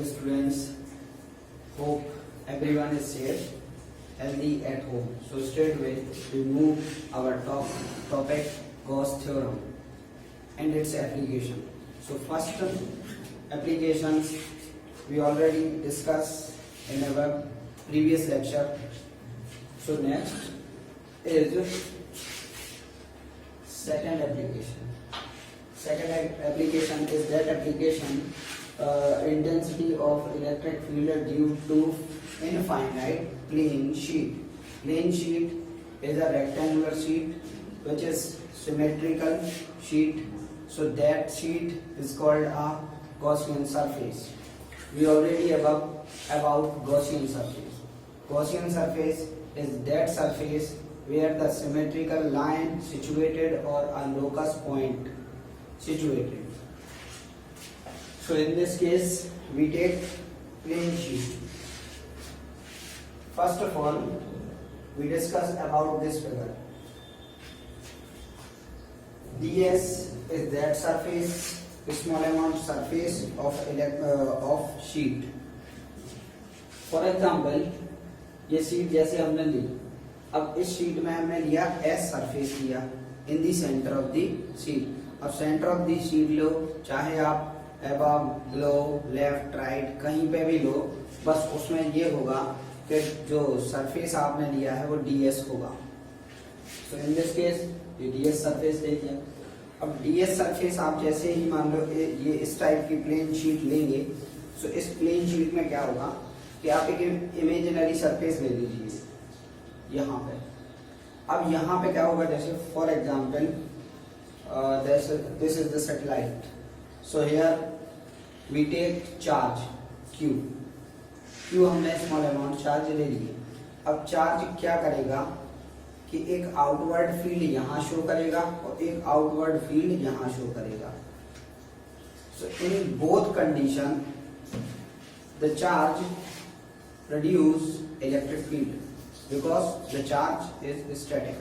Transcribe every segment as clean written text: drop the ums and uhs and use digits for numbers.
dear students, hope everyone is safe, healthy at home. So straight away we move our topic Gauss theorem and its application. So first applications we already discussed in our previous lecture. So next is second application. Second application is that application intensity of electric field due to infinite plane sheet. Plane sheet is a rectangular sheet which is symmetrical sheet. So that sheet is called a Gaussian surface. We already about Gaussian surface. Gaussian surface is that surface where the symmetrical line situated or a locus point situated. So in this case we take plane sheet. First of all we discuss about this figure. ds is that surface, small amount surface of sheet. For example ये sheet जैसे हमने ली, अब इस sheet में हमने लिया S surface लिया in the centre of the sheet. अब सेंटर ऑफ दी शीट लो, चाहे आप अबव लो, लेफ्ट राइट कहीं पे भी लो, बस उसमें ये होगा कि जो सरफेस आपने लिया है वो ds होगा. सो इन दिस केस ये ds सरफेस ले लिया. अब ds सरफेस आप जैसे ही मान लो ये इस टाइप की प्लेन शीट लेंगे, सो इस प्लेन शीट में क्या होगा कि आप एक इमेजिनरी सरफेस ले लीजिए यहाँ पे. अब यहाँ पे क्या होगा, जैसे for example this is the satellite. So here we take charge Q हमने स्मॉल अमाउंट चार्ज ले लिए. अब चार्ज क्या करेगा कि एक आउटवर्ड फील्ड यहाँ शो करेगा और एक आउटवर्ड फील्ड यहाँ शो करेगा. So in both condition the charge produce electric field because the charge is static.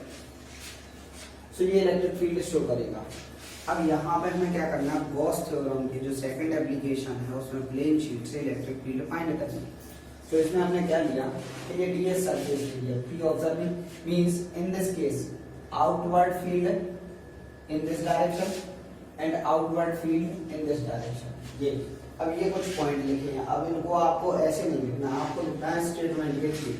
So ये electric field शो करेगा. अब यहाँ पे हमें क्या करना है, गॉस थ्योरम की जो सेकंड एप्लीकेशन है उसमें प्लेन शीट से इलेक्ट्रिक फील्ड फाइंड करनी है. तो इसमें हमने क्या लिया कि ये ds सरफेस लिया. P observing means in this case outward field in this direction and outward field in this direction. ये अब ये कुछ पॉइंट लिखे हैं. अब इनको आपको ऐसे नहीं लिखना, आपको लिखना है स्टेटमेंट के थ्रू.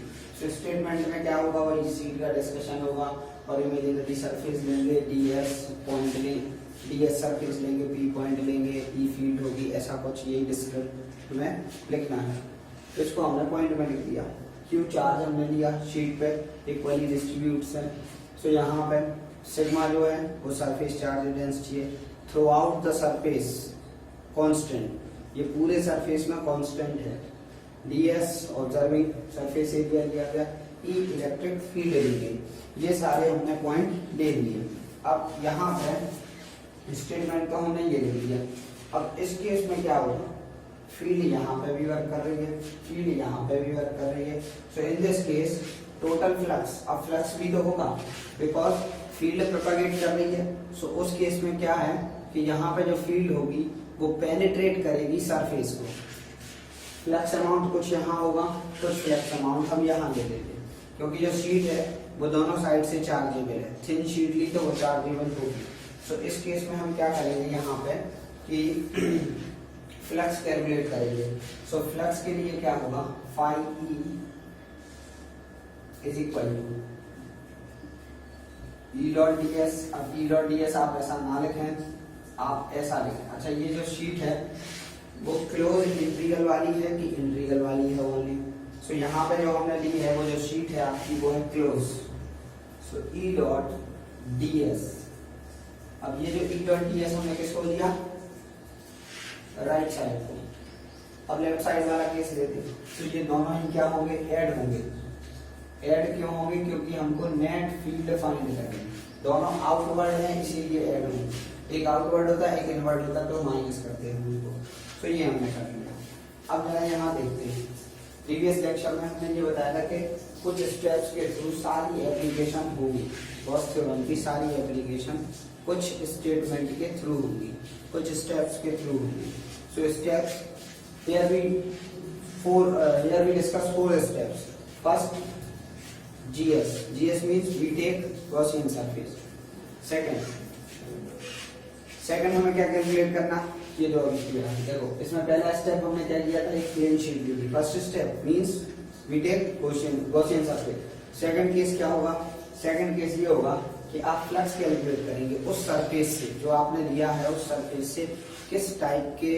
तो स्टेटमेंट में क्या होगा, वही सीट का डिस्कशन होगा और इमेजिनरी सरफेस लेंगे, ds पॉइंट लेंगे, ds सरफेस लेंगे, p पॉइंट लेंगे, e फील्ड होगी, ऐसा कुछ यही डिस्क्रिप्ट में लिखना है. तो इसको हमने पॉइंट में लिख दिया. q चार्ज हमने लिया शीट पे, इक्वली डिस्ट्रीब्यूट्स है. सो यहाँ पे सिग्मा जो है वो सरफेस चार्ज डेंसिटी है. Through out the surface constant, ये पूरे सरफेस में कांस्टेंट है. ds ऑब्जर्विंग सरफेस एरिया लिया गया, e इलेक्ट्रिक फील्ड ली गई. ये सारे हमने पॉइंट ले लिए. अब यहाँ पे स्टेटमेंट को हमने ये ले लिया. अब इस केस में क्या होगा, फील्ड यहाँ पे भी वर्क कर रही है, फील्ड यहाँ पे भी वर्क कर रही है. So in this case total flux, अब फ्लक्स भी तो होगा बिकॉज फील्ड प्रोपेगेट कर रही है. सो उस केस में क्या है कि यहाँ पे जो फील्ड होगी वो पेनिट्रेट करेगी सरफेस को. फ्लक्स अमाउंट कुछ यहाँ होगा, कुछ फ्लक्स अमाउंट हम यहाँ ले लेंगे क्योंकि जो शीट है वो दोनों साइड से चार्जेबल है. थिन शीट ली तो वो चार्जेबल होगी. सो इस केस में हम क्या करेंगे यहाँ पे कि फ्लक्स कैलकुलेट करेंगे. सो फ्लक्स के लिए क्या होगा, phi E is equal to E dot ds. अब E डॉट ds आप ऐसा ना लिखें, आप ऐसा लिखें. अच्छा, ये जो शीट है वो क्लोज इंटीग्रल वाली है कि इंटीग्रल वाली है ओनली. सो यहाँ पे जो हमने ली है वो जो शीट है आपकी वो है क्लोज. सो E डॉट ds. अब ये जो E डॉट ds हमने किसको दिया, राइट साइड को. अब लेफ्ट साइड वाला केस लेते हैं. तो ये दोनों ही क्या होंगे, ऐड होंगे. ऐड क्यों होंगे, क्योंकि हमको नेट फील्ड फाइंड करनी है. दोनों आउटवर्ड है इसीलिए ऐड होंगे. एक आउटवर्ड होता है, एक इनवर्ड होता है, तो माइनस करते हैं उनको. तो ये हमने कर लिया. अब जरा यहाँ देखते हैं. प्रीवियस लेक्चर में हमने ये बताया था कि कुछ स्टेप्स के थ्रू सारी एप्लीकेशन होगी. गॉस थ्योरम की सारी एप्लीकेशन कुछ स्टेटमेंट के थ्रू होगी, कुछ स्टेप्स के थ्रू होगी. सो steps here we discuss 4 steps. First, GS means we take Gaussian surface. Second हमें क्या कैलकुलेट करना, ये जो अभी किया देखो, इसमें पहला स्टेप हमने क्या किया था, एक प्लेन शीट ली थी. First step means we take Gaussian surface. Second case क्या होगा, सेकंड केस ये होगा कि आप फ्लक्स कैलकुलेट करेंगे उस सरफेस से जो आपने लिया है, उस सरफेस से किस टाइप के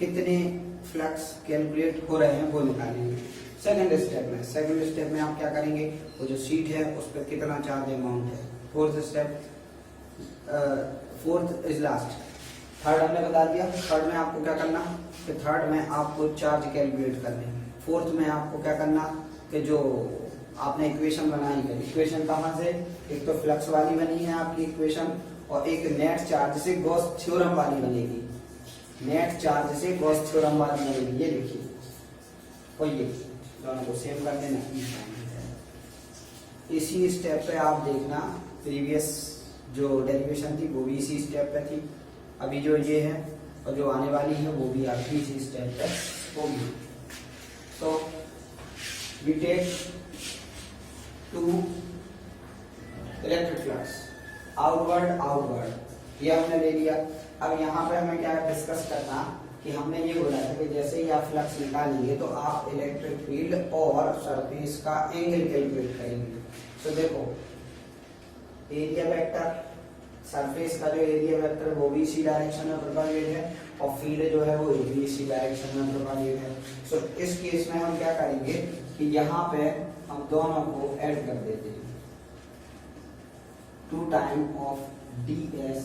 कितने फ्लक्स कैलकुलेट हो रहे हैं वो निकालेंगे. सेकंड स्टेप में आप क्या करेंगे, वो जो शीट है उस पर कितना चार्ज अमाउंट है. Fourth is last. थर्ड हमने बता दिया. थर्ड में आपको क्या करना कि थर्ड में आपको चार्ज कैलकुलेट करने. फोर्थ में आपको क्या करना कि जो आपने इक्वेशन बनाई है, इक्वेशन कहाँ से, एक तो फ्लक्स वाली बनी है आपकी इक्वेशन, और एक नेट चार्ज से गॉस थ्योरम वाली बनेगी. नेट चार्ज से गॉस थ्योरम वाली बनेगी. ये देखिए, और ये दोनों को सेम कर देना. इसी स्टेप पे आप देखना, प्रीवियस जो डेरिवेशन थी वो भी इसी स्टेप पे थी. अभी जो ये है और जो आने वाली है वो भी आपकी इसी स्टेप पे होगी. So we take 2 electric flux outward, ये हमने ले लिया. अब यहाँ पे हमें क्या डिस्कस करना कि हमने ये बोला था कि जैसे ही आप फ्लक्स निकालेंगे तो आप इलेक्ट्रिक फील्ड और सरफेस का एंगल कैलकुलेट करेंगे. तो देखो, एरिया वेक्टर, सरफेस का जो एरिया वेक्टर वो भी इसी डायरेक्शन में प्रोपागेट है, और फील्ड जो है वो भी इसी डायरेक्शन में प्रोपागेट है. सो इस केस में हम क्या करेंगे कि यहाँ पे हम दोनों को ऐड कर देते हैं. 2 टाइम ऑफ ds.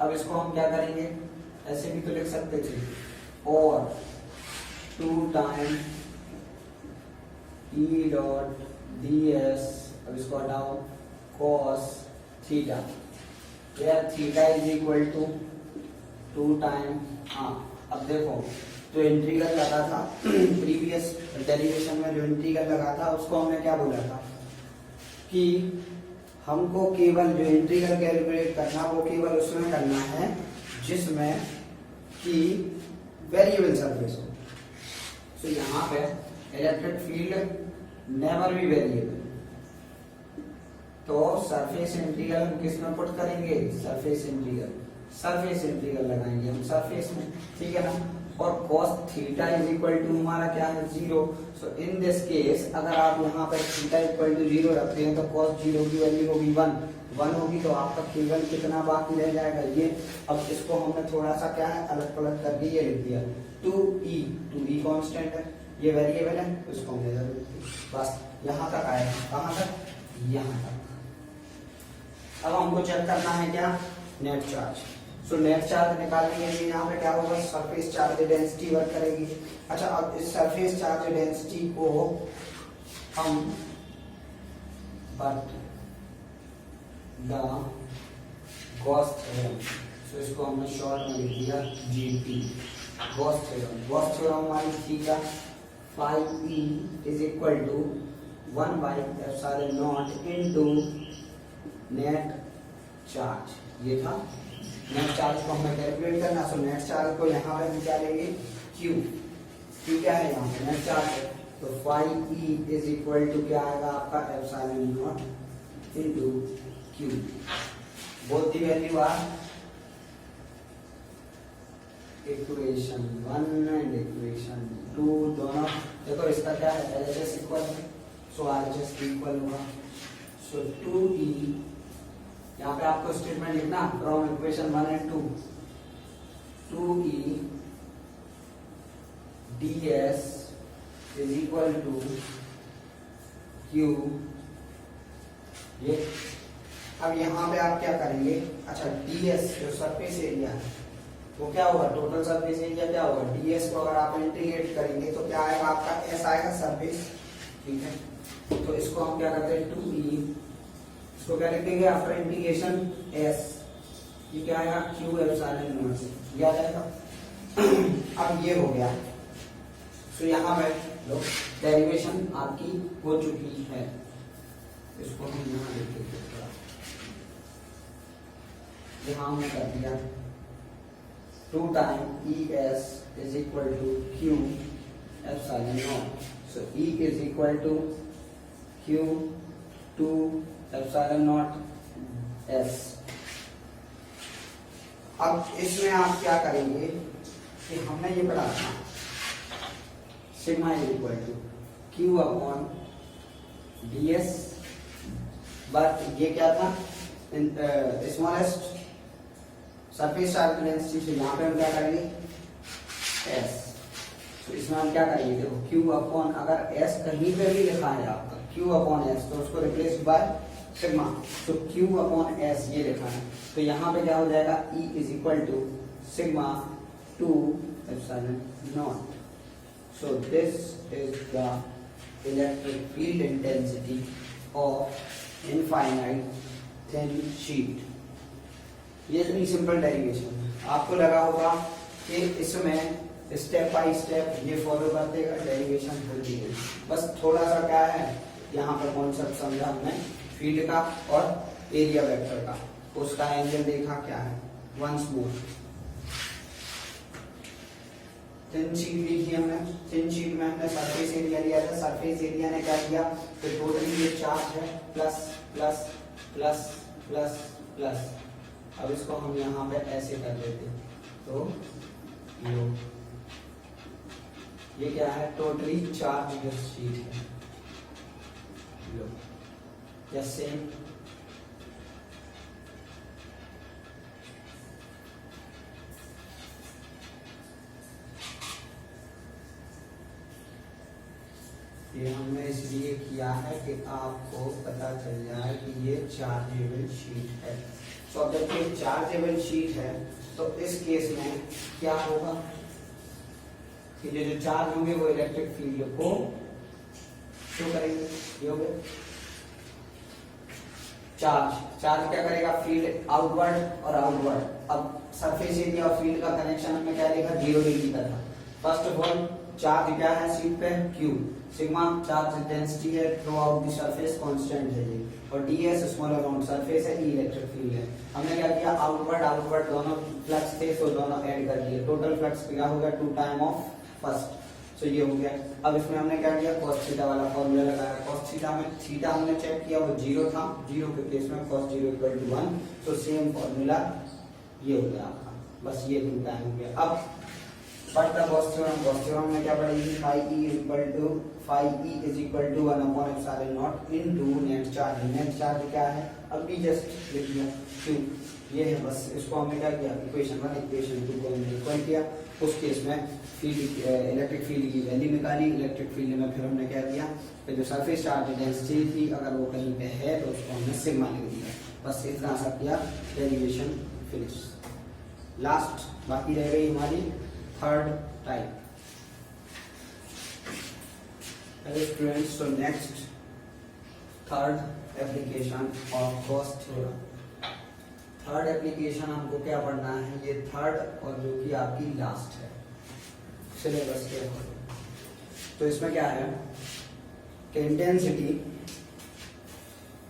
अब इसको हम क्या करेंगे, ऐसे भी तो लिख सकते थे, और 2 टाइम E डॉट ds. अब इसको हटाओ, cos थीटा. यार theta is equal to 2 time. हाँ, अब देखो जो इंटीग्रल लगा था प्रीवियस डेरिवेशन में, जो इंटीग्रल लगा था उसको हमने क्या बोला था कि हमको केवल जो इंटीग्रल कैलकुलेट करना वो केवल उसमें करना है जिसमें कि वेरिएबल सरफेस हो. तो यहाँ पे electric field never be variable, तो सरफेस इंटीग्रल हम किस में पुट करेंगे, सरफेस इंटीग्रल लगाएंगे हम सरफेस में, ठीक है ना. और cos theta is equal to हमारा क्या है, 0. सो इन दिस केस अगर आप यहाँ पर थीटा इक्वल टू 0 रखते हैं तो cos 0 की वैल्यू होगी 1 होगी, तो आपका केवल कितना बाकी रह जाएगा, ये. अब इसको हमने थोड़ा सा क्या है अलग पलट करके ये लिख दिया 2e कांस्टेंट है, ये वेरिएबल है, उसको हमने इधर लिख दिया. बस यहाँ तक आएगा. कहाँ तक, यहाँ तक. अब हमको चेक करना है क्या, net charge. So net charge निकालेंगे, यहाँ पे क्या होगा, सरफेस चार्ज डेंसिटी वर्क करेगी. अच्छा, अब इस सरफेस चार्ज डेंसिटी को हम बट द गॉस थ्योरम, सो इसको हमने शॉर्ट में लिख दिया GP. गॉस थ्योरम हमारी थी क्या, 5e is equal to 1/ε0 into net charge. ये था नेट चार्ज को हमें कैलकुलेट करना. सो नेट चार्ज को यहाँ पे निकालेंगे Q क्या है यहाँ पे, नेट चार्ज है, तो 5e इज इक्वल टू क्या आएगा आपका ε0 into Q. Both the value are equation 1 and equation 2 दोनों. देखो इसका क्या है, LHS इक्वल है, सो RHS इक्वल होगा. सो 2e, यहाँ पे आपको स्टेटमेंट लिखना from equation 1 and 2, 2e ds is equal to Q. ये अब यहाँ पे आप क्या करेंगे, अच्छा ds जो सरफेस एरिया है वो क्या होगा, टोटल सरफेस एरिया क्या होगा, ds को अगर आप इंटीग्रेट करेंगे तो क्या आएगा आपका, s आएगा सरफेस, ठीक है. तो इसको हम क्या करते हैं 2e, इसको क्या लिखेंगे आफ्टर इंटीग्रेशन s, ये क्या आएगा Q ε0 से, ये आ जाएगा. अब ये हो गया. तो यहाँ पे लो डेरिवेशन आपकी हो चुकी है. इसको हम यहाँ लिख देते हैं, यहाँ हमने कर दिया. 2 time ES is equal to Q epsilon naught. So E is equal to Q 2 epsilon naught S. अब इसमें आप क्या करेंगे कि हमने ये पढ़ा था sigma is equal to Q upon DS, but ये क्या था स्मॉलेस्ट सरफेस चार्ज डेंसिटी से यहाँ पे हम क्या करेंगे S। तो इसमें हम क्या करेंगे, देखो Q अपॉन, अगर S कहीं पे भी लिखा है आपका Q अपॉन S तो उसको रिप्लेस बाय सिग्मा, तो Q अपॉन S ये लिखा है, तो यहाँ पे क्या हो जाएगा E is equal to sigma 2 epsilon not. So this is the electric field intensity of infinite thin sheet. ये इतनी सिंपल डेरिवेशन है। आपको लगा होगा कि इसमें स्टेप बाय स्टेप ये फॉलो करते हुए डेरिवेशन होती है, बस थोड़ा सा क्या है यहाँ पर कॉन्सेप्ट समझा हमने फील्ड का और एरिया वेक्टर का, उसका एंगल देखा क्या है। वंस मोर थिन शीट ली थी हमने, थिन शीट में हमने सरफेस एरिया लिया था, सरफेस एरिया ने क्या किया, तो टोटली ये चार्ज है plus plus plus plus plus. अब इसको हम यहाँ पे ऐसे कर देते, तो ये क्या है, टोटली चार्ज शीट है। जैसे ये हमने इसलिए किया है कि आपको पता चल जाए कि ये चार्जेबल शीट है। तो अब जब ये चार्जेबल शीट है तो इस केस में क्या होगा कि ये जो चार्ज होंगे वो इलेक्ट्रिक फील्ड को शो करेंगे। ये हो गया चार्ज, चार्ज क्या करेगा, फील्ड आउटवर्ड और आउटवर्ड। अब सरफेस एरिया और फील्ड का कनेक्शन हमने क्या देखा, 0 डिग्री का था। फर्स्ट ऑफ ऑल चार्ज क्या है शीट पे, Q, सिग्मा चार्ज डेंसिटी है through out the surface, constant है ये, और ds स्मॉल अराउंड सरफेस है, E इलेक्ट्रिक फील्ड है। हमने क्या किया, आउटवर्ड आउटवर्ड दोनों फ्लक्स थे तो दोनों ऐड कर दिए, टोटल फ्लक्स क्या हो गया 2 टाइम ऑफ फर्स्ट। तो ये हो गया। अब इसमें हमने क्या किया, cos थीटा वाला फॉर्मूला लगाया। cos थीटा में थीटा हमने चेक किया वो 0 था, 0 के केस में cos 0 इक्वल टू 1, तो सेम फॉर्मूला ये हो गया आपका, बस ये 2 टाइम हो गया। अब बट द गॉस थ्योरम में क्या पड़ेगी, phi e is equal to 1 upon epsilon not into net charge. Net charge क्या है, अभी जस्ट लिख दिया Q, ये है, बस इसको हमने क्या किया, इक्वेशन 1 इक्वेशन 2 को हमने इक्वल किया। उस केस में फील्ड इलेक्ट्रिक फील्ड की वैल्यू निकाली। इलेक्ट्रिक फील्ड में फिर हमने क्या किया, फिर जो सरफेस चार्ज डेंसिटी थी अगर वो कहीं पे है तो उसको हमने सिग्मा लिख दिया। बस इतना सा किया, डेरिवेशन फिनिश। लास्ट बाकी रह गई हमारी third type. Hello students, so next third application of Gauss theorem. Third application हमको क्या पढ़ना है, ये थर्ड और जो कि आपकी लास्ट है सिलेबस के अकॉर्डिंग। तो इसमें क्या है कि इंटेंसिटी,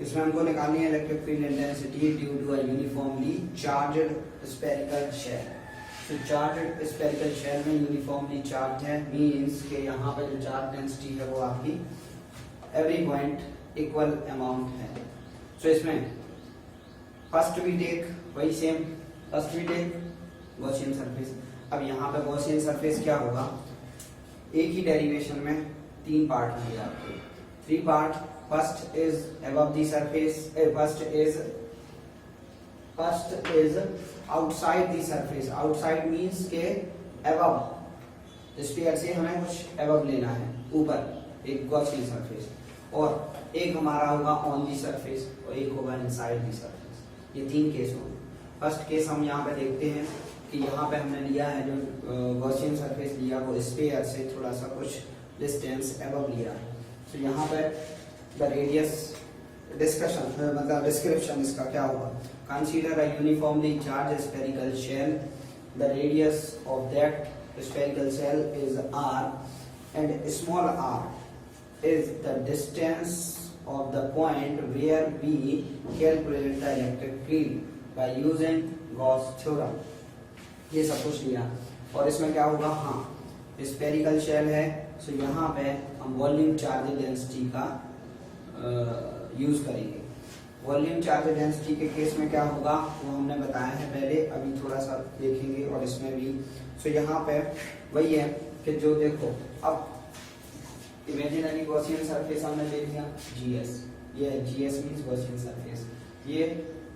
इसमें हमको निकालनी है electric field intensity due to a uniformly charged spherical shell. तो चार्ज्ड स्फेरिकल शेल में यूनिफॉर्मली चार्ज है, मींस के यहाँ पे जो चार्ज डेंसिटी है वो आपकी एवरी पॉइंट इक्वल अमाउंट है। तो इसमें फर्स्ट वी टेक वही same, first we take Gaussian surface. अब यहाँ पे गॉसियन सरफेस क्या होगा, एक ही डेरिवेशन में 3 पार्ट होंगे आपके, 3 part. First is above the surface, first is outside the surface. Outside means के अबव, स्फीयर से हमें कुछ अबव लेना है, ऊपर एक गॉसियन सरफेस, और एक हमारा होगा ऑन दी सरफेस और एक होगा इनसाइड दी सरफेस। ये 3 केस होंगे। फर्स्ट केस हम यहाँ पे देखते हैं कि यहाँ पे हमने लिया है जो गॉसियन सरफेस लिया वो स्फीयर से थोड़ा सा कुछ डिस्टेंस अबव लिया है। तो यहाँ पे द रेडियस डिस्कशन मतलब डिस्क्रिप्शन इसका क्या होगा, consider a uniformly charge spherical shell, the radius of that spherical shell is r and small r is the distance of the point where we calculate the electric field by using Gauss theorem. ये सब कुछ लिया। और इसमें क्या होगा, हाँ spherical shell है, सो यहाँ पे हम वॉल्यूम चार्ज डेंसिटी का यूज करेंगे। वॉल्यूम चार्ज डेंसिटी के केस में क्या होगा वो हमने बताया है पहले, अभी थोड़ा सा देखेंगे और इसमें भी। सो यहाँ पे वही है कि जो देखो, अब इमेजिनरी गॉसियन सरफेस हमने ले लिया GS, ये GS मींस गॉसियन सरफेस, ये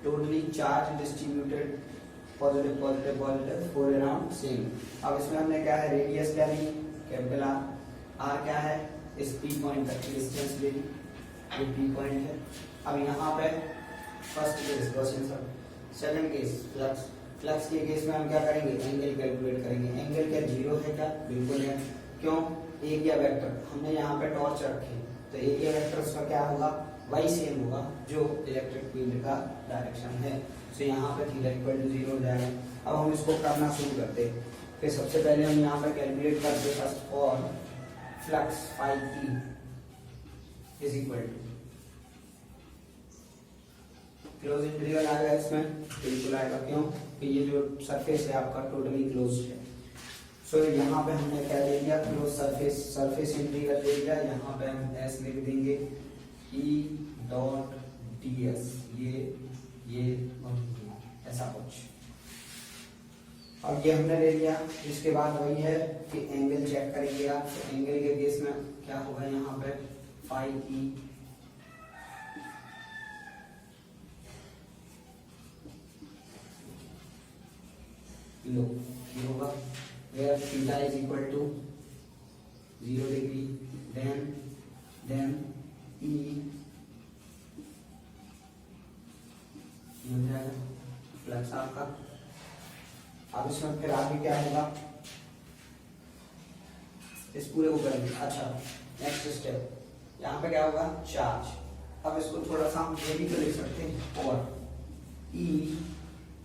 totally charge distributed positive positive positive four around same. अब इसमें हमने क्या है, रेडियस क्या ली, कैपिटल R क्या है, इस P पॉइंट तक की डिस्टेंस ले ली, ये P पॉइंट है। अब यहाँ पे first case Gaussian surface, second case flux. Flux के केस में हम क्या करेंगे, एंगल कैलकुलेट करेंगे। एंगल क्या जीरो है क्या, बिल्कुल है, क्यों, एरिया वेक्टर हमने यहाँ पे टॉर्च रखे, तो एरिया वेक्टर उसका क्या होगा, वाई सेम होगा जो इलेक्ट्रिक फील्ड का डायरेक्शन है। तो यहाँ पे थीटा इक्वल टू 0 हो जाएगा। अब हम इसको करना शुरू करते हैं। फिर सबसे पहले हम यहाँ पे कैलकुलेट करते फर्स्ट, और flux phi E is equal to close integral आएगा, इसमें बिल्कुल आएगा, क्यों कि ये जो सरफेस है आपका टोटली क्लोज है। सो यहाँ पे हमने क्या ले लिया, क्लोज सरफेस, सरफेस इंटीग्रल ले लिया। यहाँ पे हम एस लिख देंगे, ई डॉट डी एस, ये और ऐसा कुछ। अब ये हमने ले लिया। इसके बाद वही है कि एंगल चेक करेंगे आप, तो एंगल के केस में क्या होगा, यहाँ पे फाई ई लो, ये होगा where theta is equal to 0 degree, then E हो जाएगा फ्लक्स आपका। अब इसमें फिर आगे क्या होगा, इस पूरे को करेंगे। अच्छा नेक्स्ट स्टेप, यहाँ पे क्या होगा, चार्ज। अब इसको थोड़ा सा हम ये भी तो लिख सकते हैं, और E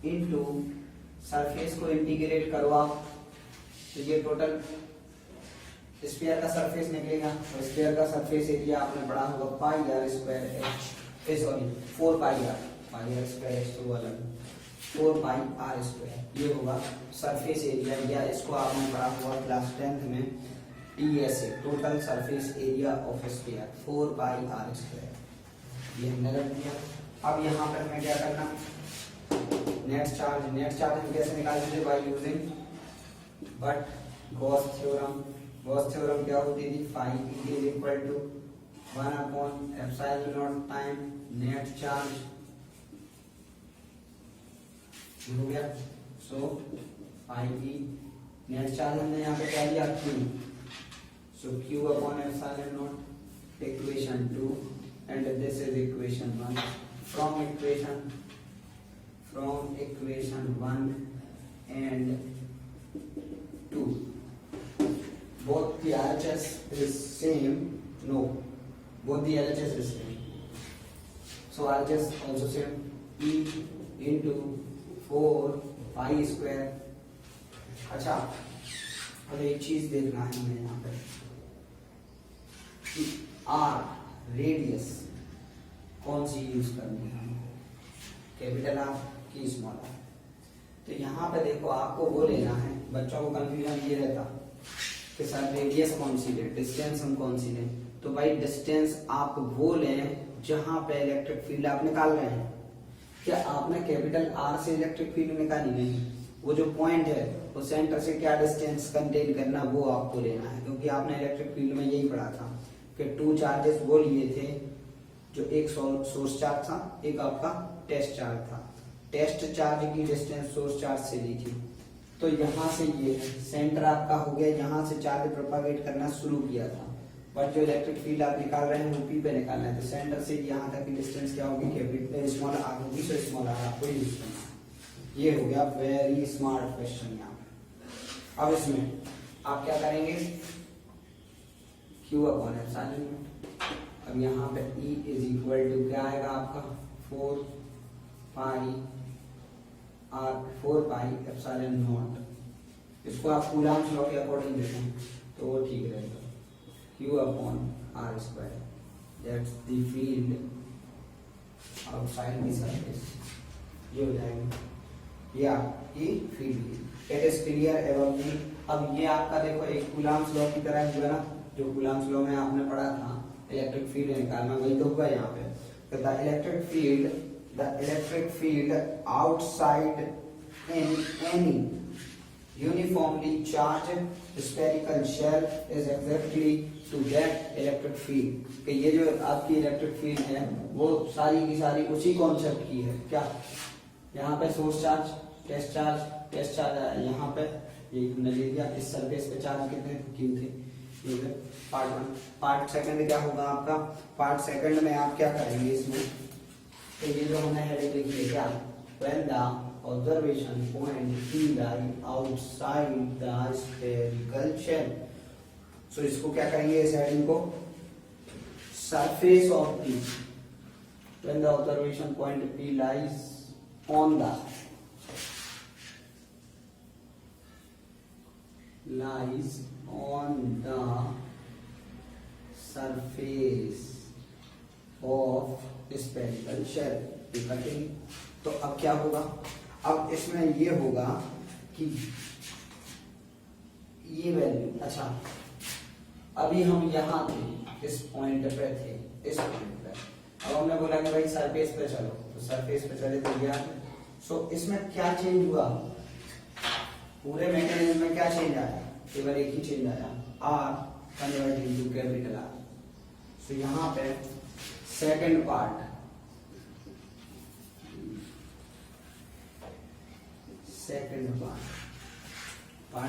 इंटू सरफेस को इंटीग्रेट करो आप, तो ये टोटल स्फीयर का सरफेस निकलेगा। और स्फीयर का सरफेस एरिया आपने पढ़ा होगा pi are square H, sorry 4 pi are square H, तो अलग 4 पाई आर स्क्वायर, ये होगा सरफेस एरिया, या इसको आपने पढ़ा हुआ क्लास 10th में TSA, total surface area of sphere 4 pi are square, ये हमने रख दिया। अब यहाँ पर हमें क्या करना, नेट चार्ज हम कैसे निकालेंगे, by using but Gauss theorem क्या होती थी, phi E is equal to 1 upon epsilon not time net charge, हो गया। So phi E net charge हमने यहाँ पे क्या लिया, Q, so Q upon epsilon not, equation 2 and this is equation 1 from equation 1 and 2, both the RHS is same, no, both the LHS is same, so RHS also same, E into 4 pi square। अच्छा अब एक चीज देखना है हमें यहाँ पे, R radius कौन सी यूज करनी है, कैपिटल R की स्मॉल आर। तो यहाँ पे देखो आपको वो लेना है, बच्चों को कंफ्यूजन ये रहता कि सर रेडियस कौन सी ले, डिस्टेंस हम कौन सी लें। तो भाई डिस्टेंस आप वो लें जहां पे इलेक्ट्रिक फील्ड आप निकाल रहे हैं। क्या आपने कैपिटल R से इलेक्ट्रिक फील्ड निकाली, नहीं, वो जो पॉइंट है वो सेंटर से क्या डिस्टेंस कंटेन करना वो आपको लेना है, क्योंकि आपने इलेक्ट्रिक फील्ड में यही पढ़ा था कि 2 चार्जेस वो लिए थे, जो एक सोर्स चार्ज था, एक आपका टेस्ट चार्ज था। टेस्ट चार्ज की डिस्टेंस सोर्स चार्ज से ली थी, तो यहाँ से ये सेंटर आपका हो गया, यहाँ से चार्ज प्रोपागेट करना शुरू किया था, बट जो इलेक्ट्रिक फील्ड आप निकाल रहे हैं वो P पे निकालना है, तो सेंटर से यहाँ तक की डिस्टेंस क्या होगी, कैपिटल स्मॉल आर होगी, तो स्मॉल आर आपको यूज करना। ये हो गया वेरी स्मार्ट क्वेश्चन यहाँ पे। अब इसमें आप क्या करेंगे, Q अपॉन एप्सिलॉन। अब यहाँ पे E इज इक्वल टू क्या आएगा आपका 4 पाई एप्सिलॉन नॉट। इसको आप कूलम्ब लॉ के अकॉर्डिंग देखें तो वो ठीक रहेगा, Q upon r square, that's the field outside the surface. ये हो जाएगा, ये आपकी फील्ड इट इज क्लियर एवं नहीं। अब ये आपका देखो एक कूलम्ब्स लॉ की तरह हुआ ना, जो कूलम्ब्स लॉ में आपने पढ़ा था इलेक्ट्रिक फील्ड निकालना, वही तो हुआ यहाँ पे। The electric field outside in any uniformly charged spherical shell is exactly to that electric field। कि ये जो आपकी इलेक्ट्रिक फील्ड है वो सारी की सारी उसी कॉन्सेप्ट की है। क्या यहाँ पे सोर्स चार्ज, टेस्ट चार्ज है, यहाँ पे ये हमने ले लिया। इस सरफेस पे चार्ज कितने थे? पार्ट 1। पार्ट सेकंड क्या होगा आपका? पार्ट सेकंड में आप क्या करेंगे इसमें? तो ये जो हमने हेडिंग लिखी है क्या, when the observation point P lie outside the spherical shell। सो इसको क्या करेंगे इस हेडिंग को? surface of P when the observation point P lies on the surface of spherical shell। तो अब क्या होगा? अब इसमें ये होगा कि ये वैल्यू, अच्छा अभी हम यहाँ थे, इस पॉइंट पे थे, इस पॉइंट पे। अब हमने बोला कि भाई सरफेस पे चलो, तो सरफेस पे चले तो गया। सो इसमें क्या चेंज हुआ? पूरे मैकेनिज्म में क्या चेंज आया? केवल एक ही चेंज आया, R convert into capital R. So यहाँ पे सेकंड पार्ट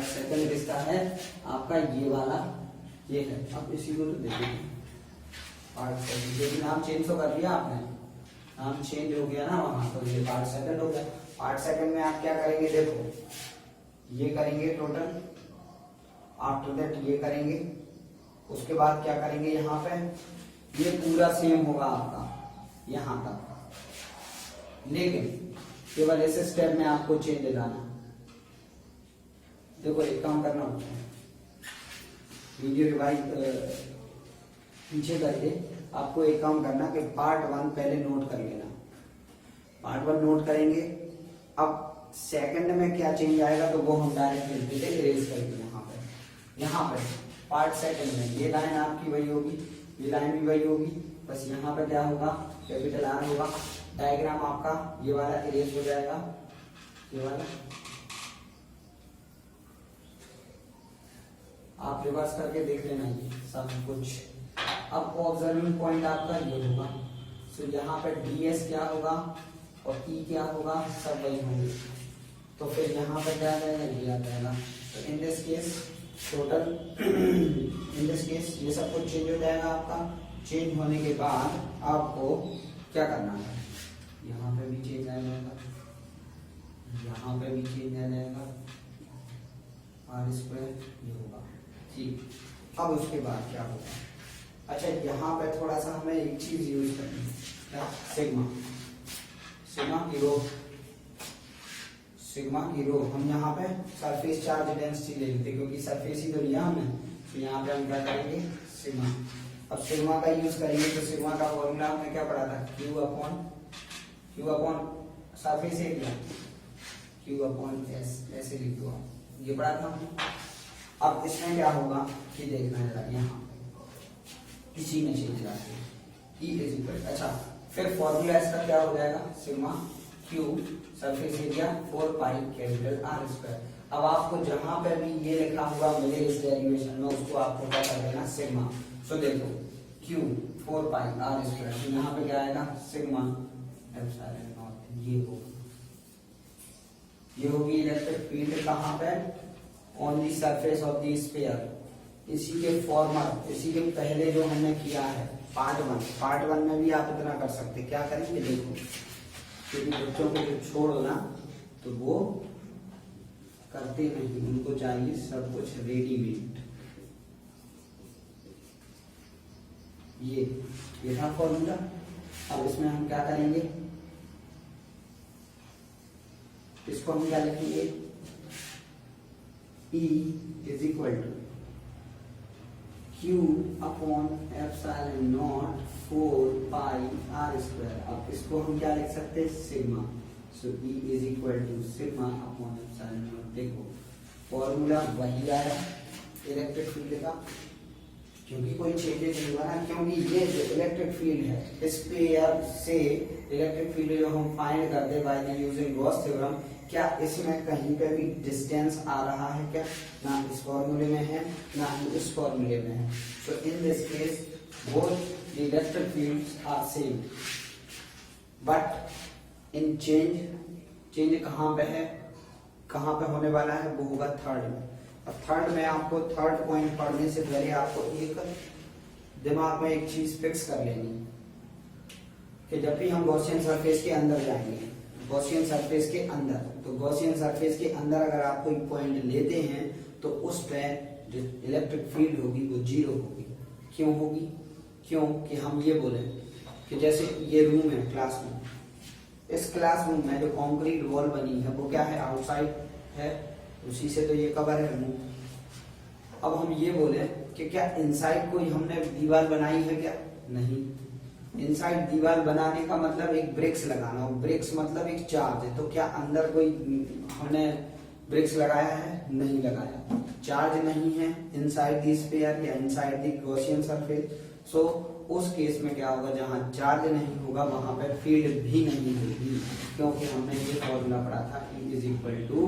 सेकंड किसका है? आपका ये वाला, ये है। अब इसी को तो देखिए पार्ट सेकंड, लेकिन नाम चेंज तो कर दिया आपने, नाम चेंज हो गया ना वहां, तो ये पार्ट सेकंड हो गया। पार्ट सेकंड में आप क्या करेंगे? देखो ये करेंगे टोटल, आफ्टर दैट ये करेंगे, उसके बाद क्या करेंगे? यहाँ पे ये पूरा सेम होगा आपका यहाँ तक, लेकिन केवल इस स्टेप में आपको चेंज लाना। देखो एक काम करना होता है, वीडियो रिवाइज पीछे करके आपको एक काम करना कि पार्ट 1 पहले नोट कर लेना। पार्ट 1 नोट करेंगे, अब सेकंड में क्या चेंज आएगा तो वो हम डायरेक्ट लिख देते इरेज करके। यहाँ पे पार्ट सेकंड में ये लाइन आपकी वही होगी, ये लाइन भी वही होगी, बस यहाँ पे क्या होगा? कैपिटल आर होगा। डायग्राम आपका ये वाला इरेज हो जाएगा, ये वाला आप रिवर्स करके देख लेना ये सब कुछ। अब ऑब्जर्विंग पॉइंट आपका ये होगा, सो यहाँ पे ds क्या होगा और e क्या होगा, सब वही होंगे। तो फिर यहाँ पे क्या आ जाएगा? ये आ जाएगा। तो इन this case total, in this case ये सब कुछ चेंज हो जाएगा आपका। चेंज होने के बाद आपको क्या करना है? यहाँ पे भी चेंज आ जाएगा, यहाँ पे भी चेंज आ जाएगा, आर स्क्वायर ये होगा, ठीक। अब उसके बाद क्या होगा? अच्छा यहाँ पे थोड़ा सा हमें एक चीज यूज करनी है, क्या? सिग्मा की रो। हम यहाँ पे सरफेस चार्ज डेंसिटी ले लेते, क्योंकि सरफेस ही तो लिया हमने, तो यहाँ पे हम क्या करेंगे? सिग्मा। अब सिग्मा का यूज करेंगे, तो सिग्मा का फॉर्मूला हमने क्या पढ़ा था? Q upon surface area, Q upon S, ऐसे लिख दो, ये पढ़ा था हमने। अब इसमें क्या होगा कि देखना जरा, यहाँ किसी में change latte E is equal, अच्छा फिर फॉर्मूला इसका क्या हो जाएगा? Sigma Q surface area 4 pi capital R square. अब आपको जहां पर भी ये लिखा हुआ मिले इस डेरिवेशन में, उसको आपको क्या कर देना? सिग्मा। सो देखो क्यू 4 पाई आर स्क्वायर, तो यहाँ पे क्या आएगा? Sigma epsilon not. ये होगी इलेक्ट्रिक फील्ड कहाँ पे? On the surface of the sphere. इसी के फॉर्मर, इसी के पहले जो हमने किया है पार्ट 1 में भी आप इतना कर सकते। क्या करेंगे? देखो, क्योंकि बच्चों को जो छोड़ो ना तो वो करते नहीं, उनको चाहिए सब कुछ रेडीमेड। ये था फॉर्मूला। अब इसमें हम क्या करेंगे? इसको हम क्या लिखेंगे? E is equal to Q upon epsilon not 4 pi are square. अब इसको हम क्या लिख सकते हैं? Sigma. So E is equal to sigma upon epsilon not. देखो फॉर्मूला वही आया इलेक्ट्रिक फील्ड का, क्योंकि कोई चेंजेस नहीं हुआ ना, क्योंकि ये जो इलेक्ट्रिक फील्ड है इस पेयर से इलेक्ट्रिक फील्ड जो हम फाइंड करते by the using Gauss theorem, क्या इसमें कहीं पे भी डिस्टेंस आ रहा है क्या? ना इस फॉर्मूले में है ना इस फॉर्मूले में है। So in this case both the electric fields are same, but इन चेंज कहाँ पे है, कहाँ पे होने वाला है, वो होगा थर्ड में। अब थर्ड में आपको थर्ड पॉइंट पढ़ने से पहले आपको एक दिमाग में एक चीज फिक्स कर लेनी कि जब भी हम गॉसियन सरफेस के अंदर जाएंगे, गॉसियन सरफेस के अंदर, तो गॉसियन सरफेस के अंदर अगर आप कोई पॉइंट लेते हैं तो उस पे जो इलेक्ट्रिक फील्ड होगी वो जीरो होगी। क्यों होगी? क्यों कि हम ये बोले कि जैसे ये रूम है क्लासरूम, इस क्लासरूम में जो कंक्रीट वॉल बनी है वो क्या है, आउटसाइड है, उसी से तो ये कवर है रूम। अब हम ये बोले कि क्या इनसाइड कोई हमने दीवार बनाई है क्या? नहीं। इनसाइड दीवार बनाने का मतलब एक ब्रिक्स लगाना, और ब्रिक्स मतलब एक चार्ज है, तो क्या अंदर कोई हमने ब्रिक्स लगाया है? नहीं लगाया। चार्ज नहीं है इनसाइड दी स्फीयर या इनसाइड दी गॉसियन सरफेस। सो उस केस में क्या होगा, जहां चार्ज नहीं होगा वहां पर फील्ड भी नहीं होगी, क्योंकि हमने ये फॉर्मूला पढ़ा था E is equal to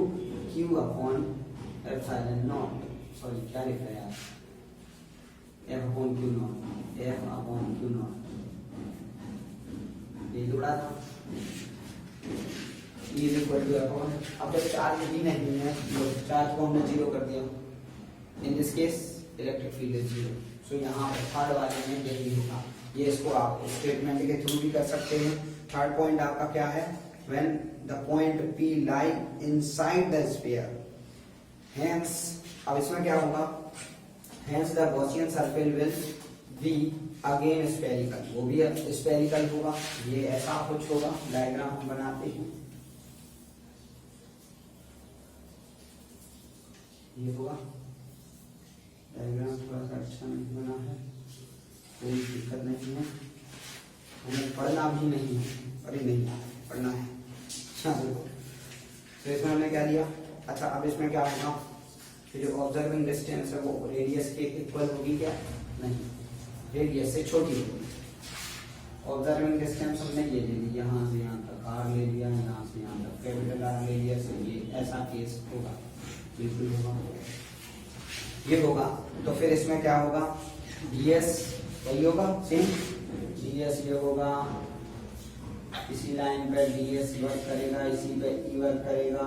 Q upon epsilon not. Sorry क्या लिख रहे हैं आप, F upon Q not, F upon Q not, ये जोड़ा था E is equal to F upon. अब जब चार्ज ही नहीं है तो चार्ज को हमने जीरो कर दिया, in this case electric field is zero. So यहाँ पर थर्ड वाले में यही होगा। ये इसको आप स्टेटमेंट के थ्रू भी कर सकते हैं। थर्ड पॉइंट आपका क्या है, when the point P lie inside the sphere, hence अब इसमें क्या होगा, hence the Gaussian surface will be again spherical, वो भी स्फेरिकल होगा। ये ऐसा कुछ होगा, डायग्राम हम बनाते हैं, ये होगा डायग्राम, थोड़ा सा अच्छा नहीं बना है, कोई दिक्कत नहीं है, हमें पढ़ना भी नहीं है, अरे नहीं पढ़ना है। चलो तो इसमें हमने क्या लिया, अच्छा अब इसमें क्या होगा कि जो ऑब्जर्विंग डिस्टेंस है वो रेडियस के इक्वल होगी क्या? नहीं, रेडियस से छोटी होगी। ऑब्जर्विंग डिस्टेंस हमने ये ले ली, यहाँ से यहाँ तक R ले लिया, यहाँ से यहाँ तक कैपिटल R ले लिया, से ये ऐसा केस होगा, बिल्कुल होगा, ये होगा। तो फिर इसमें क्या होगा, ds वही होगा सेम, ds ये होगा, इसी लाइन पे ds वर्क करेगा, इसी पे E वर्क करेगा,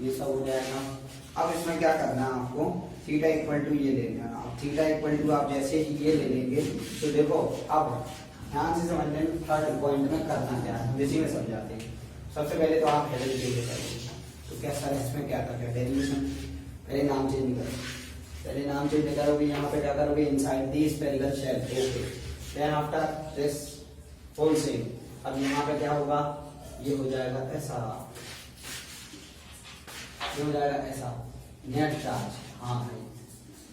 ये सब हो जाएगा। अब इसमें क्या करना है आपको, थीटा इक्वल टू ये ले लेना। अब थीटा इक्वल टू आप जैसे ही ये ले लेंगे तो देखो अब ध्यान से समझ लें थर्ड पॉइंट में करना क्या है, इसी में समझाते हैं। सबसे पहले तो आप हेडर चेंज करेंगे, तो क्या सर इसमें क्या था, क्या डेरिवेशन, पहले नाम चेंज करो, पहले नाम चेंज करोगे, यहाँ पे क्या करोगे, inside the spherical shell, okay, then after this whole same. अब यहाँ पे क्या होगा, ये हो जाएगा ऐसा, ये हो जाएगा ऐसा, नेट चार्ज, हाँ भाई,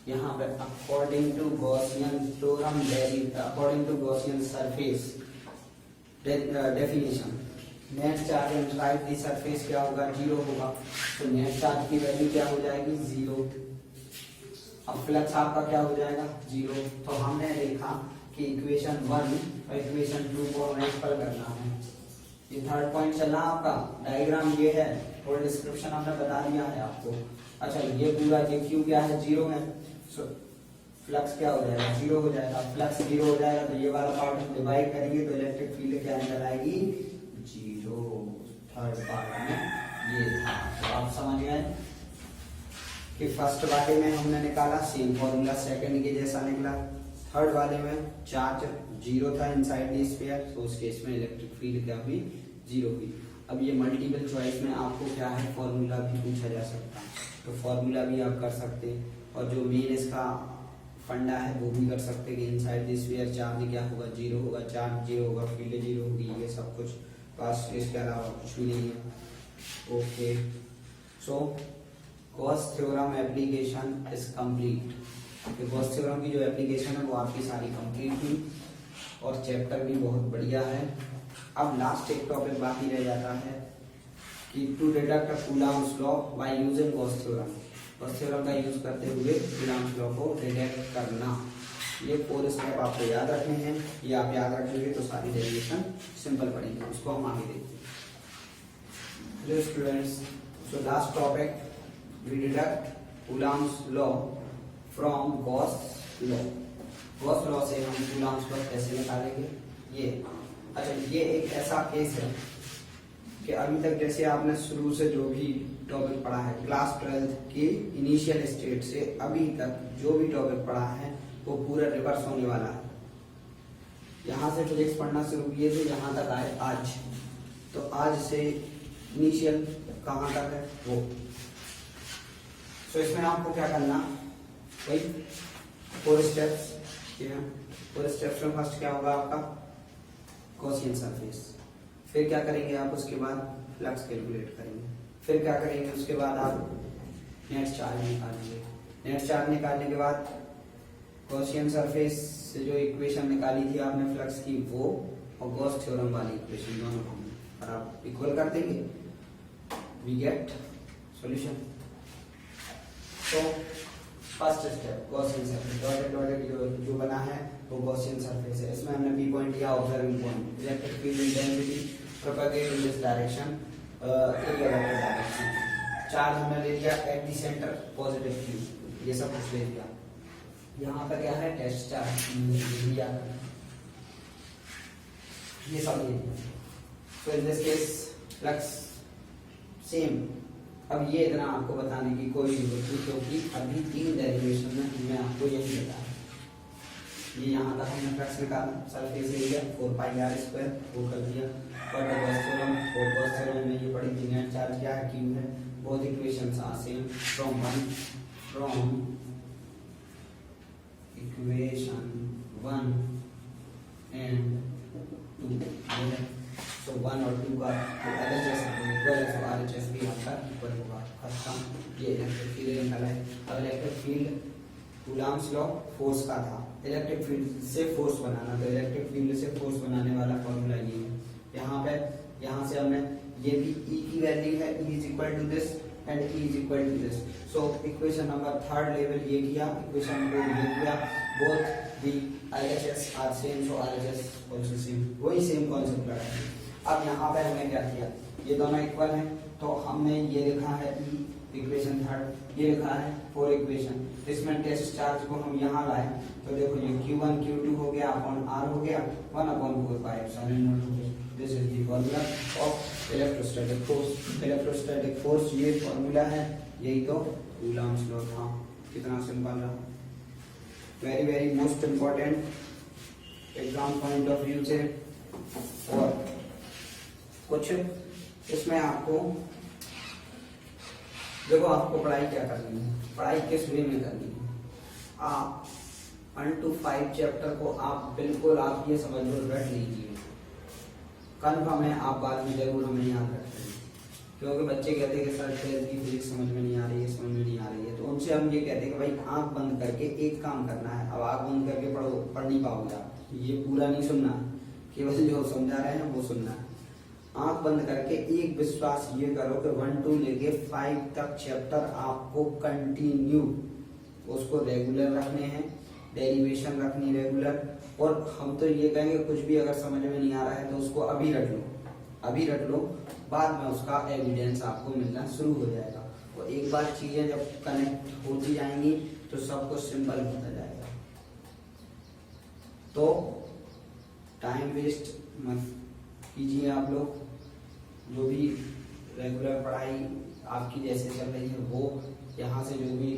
यहाँ पे according to Gaussian theorem, according to Gaussian surface definition, net charge inside the surface क्या होगा, जीरो होगा। तो नेट चार्ज की वैल्यू क्या हो जाएगी, जीरो। अब फ्लक्स आपका क्या हो जाएगा, जीरो। तो हमने देखा कि इक्वेशन 1 और इक्वेशन 2 को हमें हल करना है। ये थर्ड पॉइंट चलना आपका, डायग्राम ये है, और डिस्क्रिप्शन हमने बता दिया है आपको। अच्छा ये पूरा ये क्यू क्या है, जीरो है, सो फ्लक्स क्या हो जाएगा, जीरो हो जाएगा। फ्लक्स जीरो हो जाएगा तो ये वाला पार्ट हम डिवाइड करेंगे तो इलेक्ट्रिक फील्ड क्या निकल आएगी, जीरो। थर्ड पार्ट में ये था, तो आप समझ गए कि फर्स्ट वाले में हमने निकाला सेम फॉर्मूला, सेकंड के जैसा निकला। थर्ड वाले में चार्ज जीरो था इनसाइड द स्फीयर, तो उस केस में इलेक्ट्रिक फील्ड क्या हुई, जीरो हुई। अब ये मल्टीपल चॉइस में आपको क्या है, फॉर्मूला भी पूछा जा सकता है, तो फॉर्मूला भी आप कर सकते हैं। और जो मेन इसका फंडा है वो भी कर सकते हैं कि इनसाइड द स्फीयर चार्ज क्या होगा, जीरो होगा, चार्ज जीरो होगा, फील्ड जीरो होगी, ये सब कुछ, बस इसके अलावा कुछ भी नहीं है। Okay, so Gauss theorem application is complete. Gauss theorem की जो एप्लीकेशन है वो आपकी सारी कंप्लीट हुई और चैप्टर भी बहुत बढ़िया है। अब लास्ट एक टॉपिक बाकी रह जाता है कि to deduct Coulomb's law by using Gauss theorem, Gauss theorem का यूज करते हुए कूलम्स लॉ को डिडक्ट करना। ये 4 स्टेप आपको याद रखने हैं, ये आप याद रखेंगे तो सारी डेरिवेशन सिंपल पड़ेगी। उसको हम आगे देखते हैं। Hello students, so last topic we deduct Coulomb's law from Gauss law. Gauss law से हम कूलम्स लॉ कैसे निकालेंगे ये। अच्छा, ये एक ऐसा केस है कि अभी तक जैसे आपने शुरू से जो भी टॉपिक पढ़ा है क्लास 12th की इनिशियल स्टेट से अभी तक जो भी टॉपिक पढ़ा है वो पूरा रिवर्स होने वाला है। यहाँ से फिजिक्स पढ़ना शुरू किए थे, यहाँ तक आए आज, तो आज से इनिशियल कहाँ तक है वो। तो इसमें आपको क्या करना, भाई 4 स्टेप्स। 4 स्टेप्स में फर्स्ट क्या होगा आपका गॉसियन सरफेस, फिर क्या करेंगे आप उसके बाद फ्लक्स कैलकुलेट करेंगे, फिर क्या करेंगे उसके बाद आप नेट चार्ज निकालेंगे, नेट चार्ज निकालने के बाद गॉसियन सरफेस से जो इक्वेशन निकाली थी आपने फ्लक्स की वो, और गॉस थ्योरम वाली इक्वेशन दोनों को और आप इक्वल कर देंगे, वी गेट सॉल्यूशन। तो first step Gaussian surface, dotted dotted जो बना है वो गॉसियन सरफेस है। इसमें हमने बी पॉइंट लिया observing point, electric field intensity propagate in this direction, area vector direction, charge हमने ले लिया at the centre positive Q, ये सब कुछ ले लिया। यहाँ पर क्या है टेस्ट चार्ज लिया, ये सब ले लिया। तो इन दिस केस फ्लक्स सेम। अब ये इतना आपको बताने की कोई जरूरत नहीं क्योंकि अभी 3 डेरिवेशन में हमने आपको यही बताया। ये यहाँ तक हमने फ्लक्स निकाला, सरफेस एरिया 4πr² वो कर दिया, और गॉस थ्योरम में ये पड़ी थी नेट चार्ज क्या है क्यू है। Both equations are same from equation 1 and 2। तो 1 और 2 का LHS इक्वल है, तो RHS भी आपका इक्वल होगा। खत्म। ये इलेक्ट्रिक फील्ड निकला है। अब electric field Coulomb's law force का था, इलेक्ट्रिक फील्ड से फोर्स बनाना, तो इलेक्ट्रिक फील्ड से फोर्स बनाने वाला फॉर्मूला ये है। यहाँ पे यहाँ से हमने ये भी E की वैल्यू है, E is equal to this and E is equal to this. So equation number 3rd level ये किया, इक्वेशन नंबर ये किया, both the LHS are same, so RHS also same, वही सेम कॉन्सेप्ट लगा। अब यहाँ पे हमने क्या किया, ये दोनों इक्वल हैं तो हमने ये लिखा है E इक्वेशन 3rd, ये लिखा है 4 इक्वेशन। इसमें टेस्ट चार्ज को हम यहाँ लाए तो देखो ये Q1 Q2 हो गया अपॉन R हो गया 1/4πε0। This is the formula of electrostatic force. Electrostatic force ये फॉर्मूला है, यही तो कूलम्स लॉ था। कितना सिंपल रहा, very very most important exam point of view से। और कुछ इसमें आपको देखो, आपको पढ़ाई क्या करनी है, पढ़ाई किस वे में करनी है। आप 1 to 5 चैप्टर को आप बिल्कुल आप ये समझ लो रट लीजिए, कन्फर्म है आप बाद में जरूर हमें याद रखेंगे। क्योंकि बच्चे कहते हैं कि सर 12th की फिजिक्स समझ में नहीं आ रही है, समझ में नहीं आ रही है, तो उनसे हम ये कहते हैं कि भाई आंख बंद करके एक काम करना है। अब आंख बंद करके पढ़ नहीं पाओगे आप, ये पूरा नहीं सुनना, केवल जो समझा रहे हैं वो सुनना है। आंख बंद करके एक विश्वास ये करो कि 1 to लेके 5 तक चैप्टर आपको कंटिन्यू उसको रेगुलर रखने हैं, डेरिवेशन रखनी रेगुलर। और हम तो ये कहेंगे कुछ भी अगर समझ में नहीं आ रहा है तो उसको अभी रख लो, अभी रख लो, बाद में उसका एविडेंस आपको मिलना शुरू हो जाएगा। और एक बार चीजें जब कनेक्ट होती जाएंगी तो सब कुछ सिंपल होता जाएगा। तो टाइम वेस्ट मत कीजिए आप लोग, जो भी रेगुलर पढ़ाई आपकी जैसे चल रही है वो, यहाँ से जो भी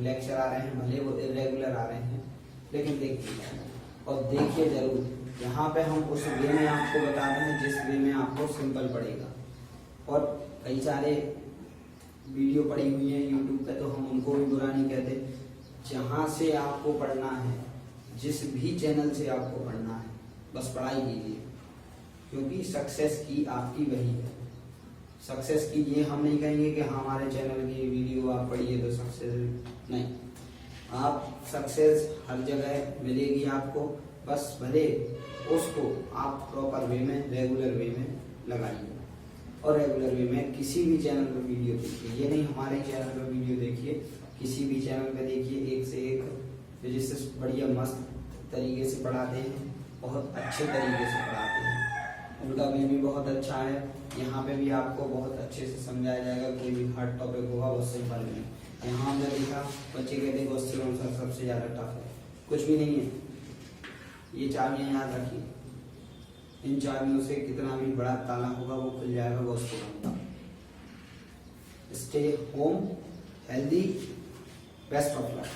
लेक्चर आ रहे हैं भले वो इरेगुलर आ रहे हैं लेकिन देखिए और देखिए जरूर। यहाँ पे हम उस वे में आपको बता रहे हैं जिस वे में आपको सिंपल पड़ेगा। और कई सारे वीडियो पड़ी हुई हैं यूट्यूब पे, तो हम उनको भी बुरा नहीं कहते। जहाँ से आपको पढ़ना है, जिस भी चैनल से आपको पढ़ना है, बस पढ़ाई कीजिए, क्योंकि सक्सेस की आपकी वही है। सक्सेस की ये हम नहीं कहेंगे कि हमारे चैनल की वीडियो आप पढ़िए तो सक्सेस नहीं, आप सक्सेस हर जगह मिलेगी आपको, बस भले उसको आप प्रॉपर वे में रेगुलर वे में लगाइए। और रेगुलर वे में किसी भी चैनल पर वीडियो देखिए, ये नहीं हमारे चैनल पर वीडियो देखिए, किसी भी चैनल पे देखिए, एक से एक फिजिक्स बढ़िया मस्त तरीके से पढ़ाते हैं, बहुत अच्छे तरीके से पढ़ाते हैं। उनका वे भी बहुत अच्छा है, यहाँ पे भी आपको बहुत अच्छे से समझाया जाएगा। कोई भी हार्ड टॉपिक होगा वो सिंपल नहीं। यहाँ हमने देखा बच्चे कहते हैं क्वेश्चन आंसर सबसे ज़्यादा टफ है, कुछ भी नहीं है। ये चाबियाँ याद रखिए, इन चाबियों से कितना भी बड़ा ताला होगा वो खुल जाएगा क्वेश्चन का। Stay home healthy, best of luck.